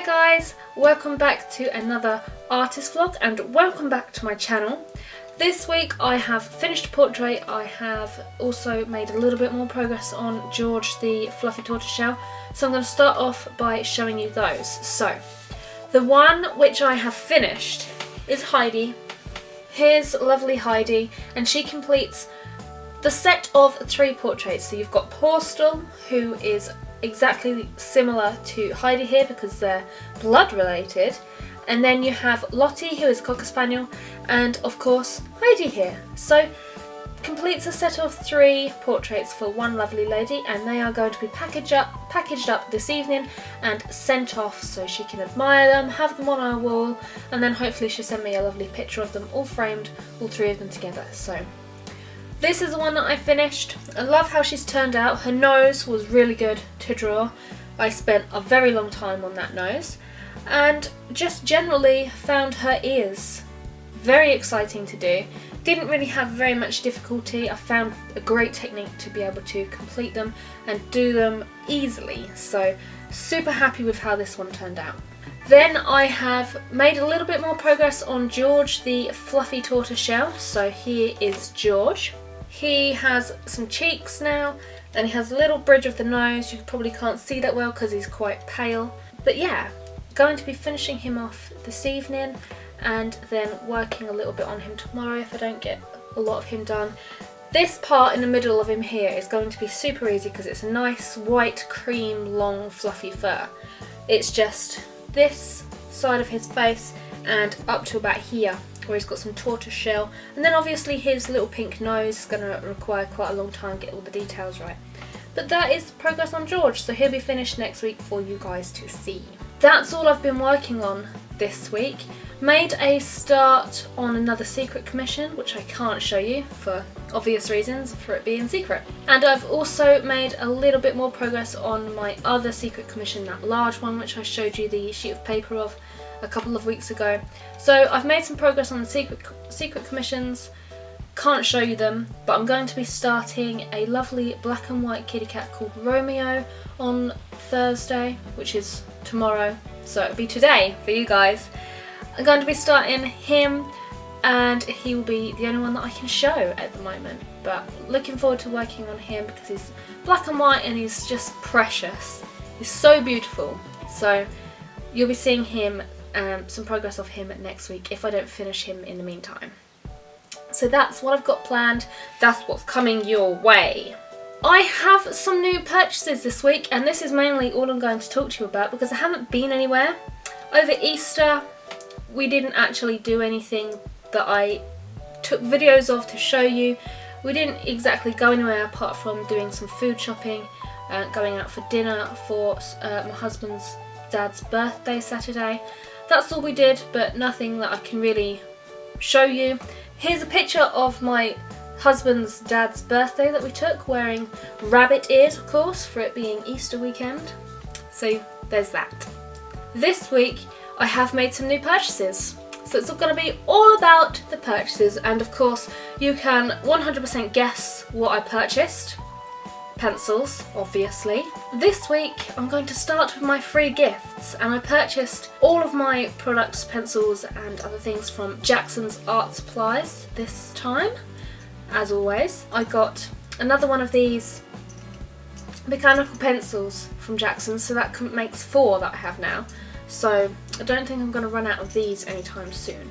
guys, welcome back to another artist vlog and welcome back to my channel. This week I have finished a portrait. I have also made a little bit more progress on George the fluffy tortoiseshell, so I'm going to start off by showing you those. So the one which I have finished is Heidi. Here's lovely Heidi, and she completes the set of 3 portraits. So you've got Porstel, who is exactly similar to Heidi here because they're blood related, and then you have Lottie, who is Cocker Spaniel, and of course Heidi here. So completes a set of 3 portraits for one lovely lady, and they are going to be packaged up this evening and sent off so she can admire them, have them on our wall, and then hopefully she'll send me a lovely picture of them all framed, all 3 of them together. So this is the one that I finished. I love how she's turned out. Her nose was really good to draw. I spent a very long time on that nose, and just generally found her ears very exciting to do. Didn't really have very much difficulty. I found a great technique to be able to complete them and do them easily, so super happy with how this one turned out. Then I have made a little bit more progress on George the fluffy tortoiseshell. So here is George. He has some cheeks now, and he has a little bridge of the nose. You probably can't see that well because he's quite pale. But yeah, going to be finishing him off this evening and then working a little bit on him tomorrow if I don't get a lot of him done. This part in the middle of him here is going to be super easy because it's a nice white cream long fluffy fur. It's just this side of his face and up to about here where he's got some tortoise shell, and then obviously his little pink nose is going to require quite a long time to get all the details right. But that is progress on George, so he'll be finished next week for you guys to see. That's all I've been working on this week. Made a start on another secret commission, which I can't show you for obvious reasons, for it being secret. And I've also made a little bit more progress on my other secret commission, that large one which I showed you the sheet of paper of a couple of weeks ago. So I've made some progress on the secret commissions. Can't show you them, but I'm going to be starting a lovely black and white kitty cat called Romeo on Thursday, which is tomorrow, so it'll be today for you guys. I'm going to be starting him, and he will be the only one that I can show at the moment, but looking forward to working on him because he's black and white and he's just precious. He's so beautiful. So you'll be seeing him, some progress of him next week if I don't finish him in the meantime. So that's what I've got planned. That's what's coming your way. I have some new purchases this week, and this is mainly all I'm going to talk to you about because I haven't been anywhere. Over Easter we didn't actually do anything that I took videos of to show you. We didn't exactly go anywhere apart from doing some food shopping, going out for dinner for my husband's dad's birthday Saturday. That's all we did, but nothing that I can really show you. Here's a picture of my husband's dad's birthday that we took, wearing rabbit ears of course for it being Easter weekend. So there's that. This week I have made some new purchases, so it's going to be all about the purchases, and of course you can 100% guess what I purchased. Pencils, obviously. This week I'm going to start with my free gifts, and I purchased all of my products, pencils and other things from Jackson's Art Supplies this time. As always, I got another one of these mechanical pencils from Jackson, so that makes 4 that I have now. So I don't think I'm going to run out of these anytime soon.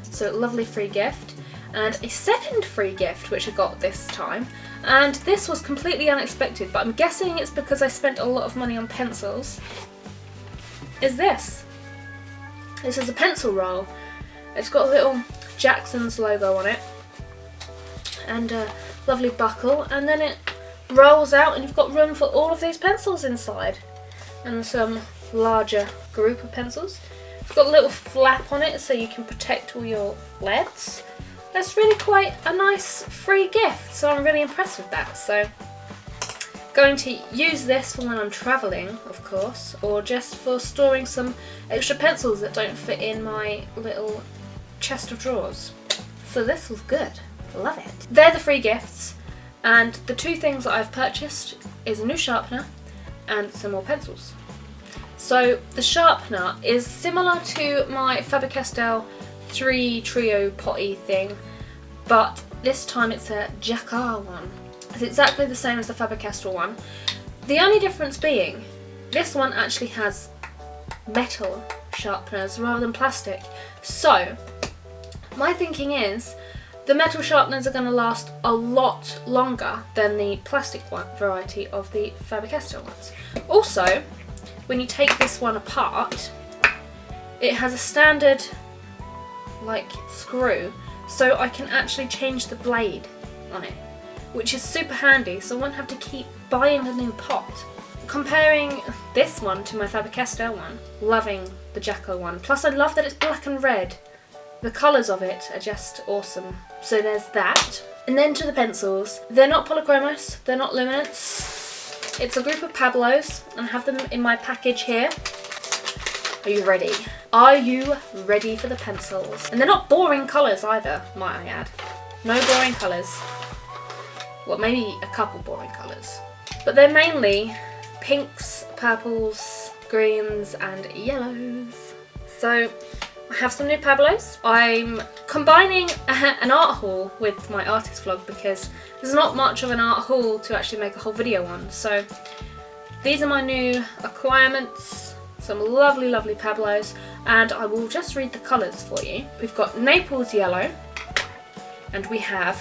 So lovely free gift. And a second free gift which I got this time, and this was completely unexpected, but I'm guessing it's because I spent a lot of money on pencils, is this. This is a pencil roll. It's got a little Jackson's logo on it and a lovely buckle, and then it rolls out and you've got room for all of these pencils inside and some larger group of pencils. It's got a little flap on it so you can protect all your leads. That's really quite a nice free gift, so I'm really impressed with that. So going to use this for when I'm travelling, of course, or just for storing some extra pencils that don't fit in my little chest of drawers. So this was good. Love it. They're the free gifts, and the 2 things that I've purchased is a new sharpener and some more pencils. So the sharpener is similar to my Faber-Castell 3 Trio potty thing, but this time it's a Jacquard one. It's exactly the same as the Faber-Castell one. The only difference being, this one actually has metal sharpeners rather than plastic. So my thinking is the metal sharpeners are going to last a lot longer than the plastic one variety of the Faber-Castell ones. Also, when you take this one apart, it has a standard like screw, so I can actually change the blade on it, which is super handy, so I won't have to keep buying a new pot. Comparing this one to my Faber-Castell one, loving the Jacquard one. Plus I love that it's black and red. The colours of it are just awesome. So there's that. And then to the pencils. They're not polychromos, they're not luminance. It's a group of Pablos, and I have them in my package here. Are you ready? Are you ready for the pencils? And they're not boring colours either, might I add. No boring colours. Well, maybe a couple boring colours. But they're mainly pinks, purples, greens and yellows. So I have some new Pablos. I'm combining an art haul with my artist vlog because there's not much of an art haul to actually make a whole video on. So these are my new acquirements, some lovely, lovely Pablos, and I will just read the colours for you. We've got Naples Yellow, and we have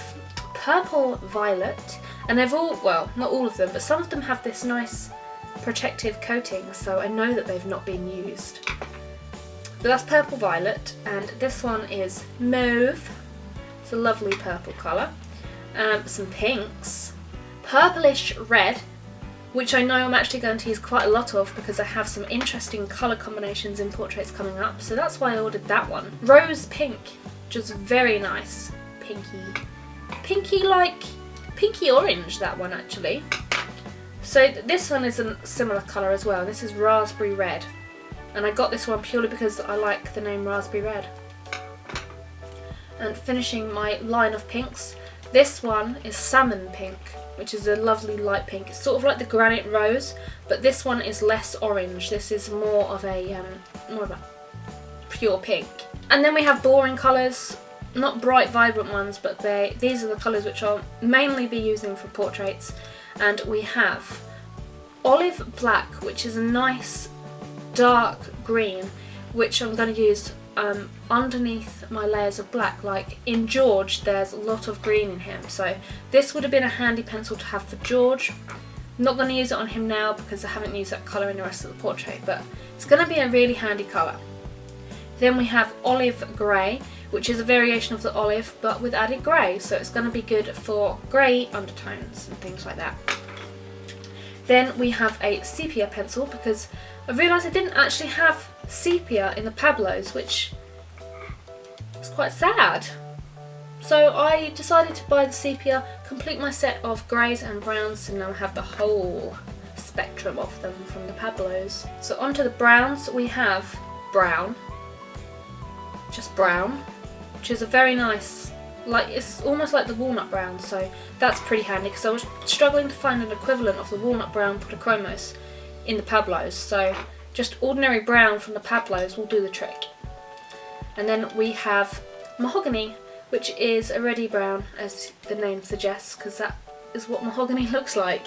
Purple Violet, and they've all, well, not all of them, but some of them have this nice protective coating, so I know that they've not been used. But that's Purple Violet, and this one is Mauve. It's a lovely purple colour. Some pinks. Purplish Red, which I know I'm actually going to use quite a lot of because I have some interesting colour combinations in portraits coming up, so that's why I ordered that one. Rose Pink, which is very nice. Pinky orange, that one actually. So this one is a similar colour as well. This is Raspberry Red. And I got this one purely because I like the name Raspberry Red. And finishing my line of pinks, this one is Salmon Pink, which is a lovely light pink. It's sort of like the Granite Rose, but this one is less orange. This is more of a pure pink. And then we have boring colours, not bright vibrant ones, but these are the colours which I'll mainly be using for portraits. And we have Olive Black, which is a nice dark green, which I'm going to use underneath my layers of black. Like in George, there's a lot of green in him, so this would have been a handy pencil to have for George. I'm not going to use it on him now because I haven't used that colour in the rest of the portrait, but it's going to be a really handy colour. Then we have Olive Grey, which is a variation of the olive but with added grey, so it's going to be good for grey undertones and things like that. Then we have a sepia pencil because I realised I didn't actually have sepia in the Pablos, which is quite sad. So I decided to buy the sepia, complete my set of greys and browns, and now I have the whole spectrum of them from the Pablos. So onto the browns, we have brown, just brown, which is a very nice, like it's almost like the walnut brown, so that's pretty handy because I was struggling to find an equivalent of the walnut brown polychromos in the Pablos, so just ordinary brown from the Pablos will do the trick. And then we have mahogany, which is a reddy brown, as the name suggests, because that is what mahogany looks like.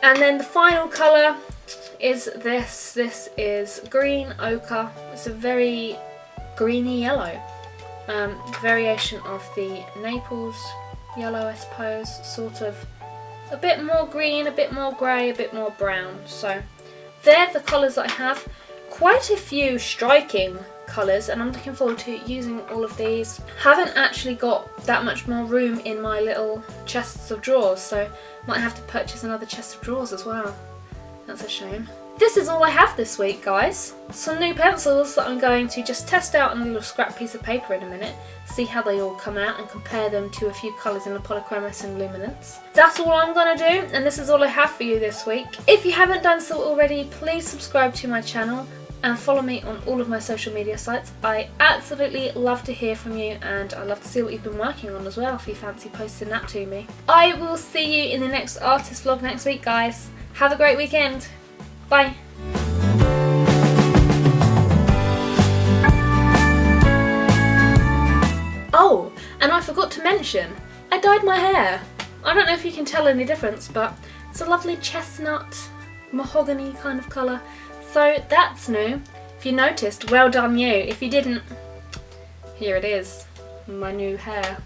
And then the final colour is this. This is green ochre. It's a very greeny yellow. Variation of the Naples yellow, I suppose. Sort of a bit more green, a bit more grey, a bit more brown. So they're the colours that I have. Quite a few striking colours, and I'm looking forward to using all of these. Haven't actually got that much more room in my little chests of drawers, so might have to purchase another chest of drawers as well. That's a shame. This is all I have this week, guys. Some new pencils that I'm going to just test out on a little scrap piece of paper in a minute, see how they all come out and compare them to a few colours in the Polychromos and Luminance. That's all I'm going to do, and this is all I have for you this week. If you haven't done so already, please subscribe to my channel and follow me on all of my social media sites. I absolutely love to hear from you, and I love to see what you've been working on as well if you fancy posting that to me. I will see you in the next artist vlog next week, guys. Have a great weekend. Bye. not to mention, I dyed my hair. I don't know if you can tell any difference, but it's a lovely chestnut, mahogany kind of colour. So that's new. If you noticed, well done you. If you didn't, here it is, my new hair.